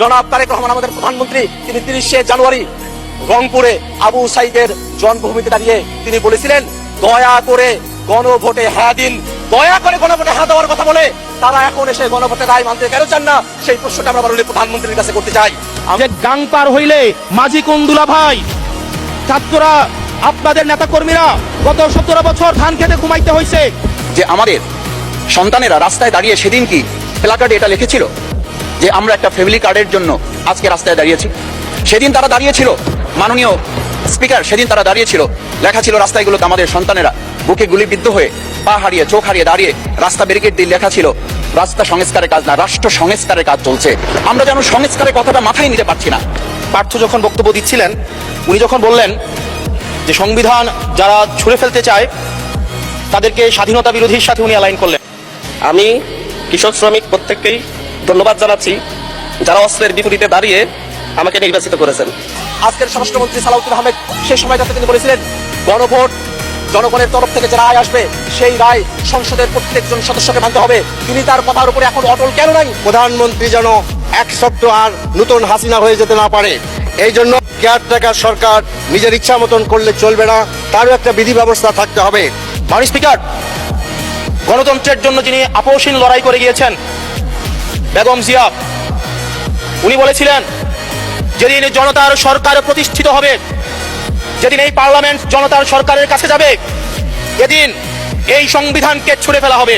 জনাব তারেক রহমান আমাদের প্রধানমন্ত্রী, তিনি 30শে জানুয়ারি রংপুরে আবু সাইদের জন্মভূমিতে দাঁড়িয়ে তিনি বলেছিলেন, দয়া করে গণভোটে হ্যাঁ দিন। দয়া করে গণভোটে হ্যাঁ দেওয়ার কথা বলে তারা এখন এসে গণভোটে রায় মানতে কেন চান না, সেই প্রশ্নটা আমরা মাননীয় প্রধানমন্ত্রীর কাছে করতে চাই। যে গাং পার হইলে মাঝি কুন্দুলা ভাই, ছাত্ররা, আপনাদের নেতা কর্মীরা গত 17 বছর ধান খেতে ঘুমাইতে হয়েছে। যে আমাদের সন্তানেরা রাস্তায় দাঁড়িয়ে সেদিন কি প্ল্যাকার্ডে এটা লিখেছিল যে আমরা একটা ফ্যামিলি কার্ডের জন্য আজকে রাস্তায় দাঁড়িয়েছি? সেদিন তারা দাঁড়িয়েছিল, মাননীয় স্পিকার, সেদিন তারা দাঁড়িয়েছিল, লেখা ছিল রাস্তাগুলোতে আমাদের সন্তানেরা বুকে গুলিবিদ্ধ হয়ে, পা হারিয়ে, চোখ হারিয়ে দাঁড়িয়ে রাস্তা ব্যারিকেড দিয়ে লেখা ছিল রাস্তা সংস্কারের কাজ না, রাষ্ট্র সংস্কারের কাজ চলছে। আমরা যেন সংস্কারের কথাটা মাথায় নিতে পারছি না। পার্থ যখন বক্তব্য দিচ্ছিলেন, উনি যখন বললেন যে সংবিধান যারা ছুঁড়ে ফেলতে চায় তাদেরকে স্বাধীনতা বিরোধীর সাথে উনি অ্যালাইন করলেন। আমি কৃষক শ্রমিক প্রত্যেককেই ধন্যবাদ জানাচ্ছি যারা অস্ত্রের বিপরীতে দাঁড়িয়ে আমাকে নির্বাচিত করেছেন। আজকের স্বরাষ্ট্রমন্ত্রী সালাউদ্দিন আহমেদ সেই সময়টাতে তিনি বলেছিলেন, গণভোট জনগণের তরফ থেকে যে রায় আসবে সেই রায় সংসদের প্রত্যেকজন সদস্যকে মানতে হবে। তিনি তার কথার উপরে এখন অটল কেন নাই? প্রধানমন্ত্রী যেন এক সপ্তাহ আর নতুন হাসিনা হয়ে যেতে না পারে, এই জন্য কেয়ারটেকার সরকার নিজের ইচ্ছা মতন করলে চলবে না, তারও একটা বিধি ব্যবস্থা থাকতে হবে। মাননীয় স্পিকার, গণতন্ত্রের জন্য যিনি আপোষহীন লড়াই করে গিয়েছেন বেগম জিয়া, উনি বলেছিলেন যেদিন জনতার সরকার প্রতিষ্ঠিত হবে, যেদিন এই পার্লামেন্ট জনতার সরকারের কাছে যাবে, এদিন এই সংবিধানকে ছুঁড়ে ফেলা হবে।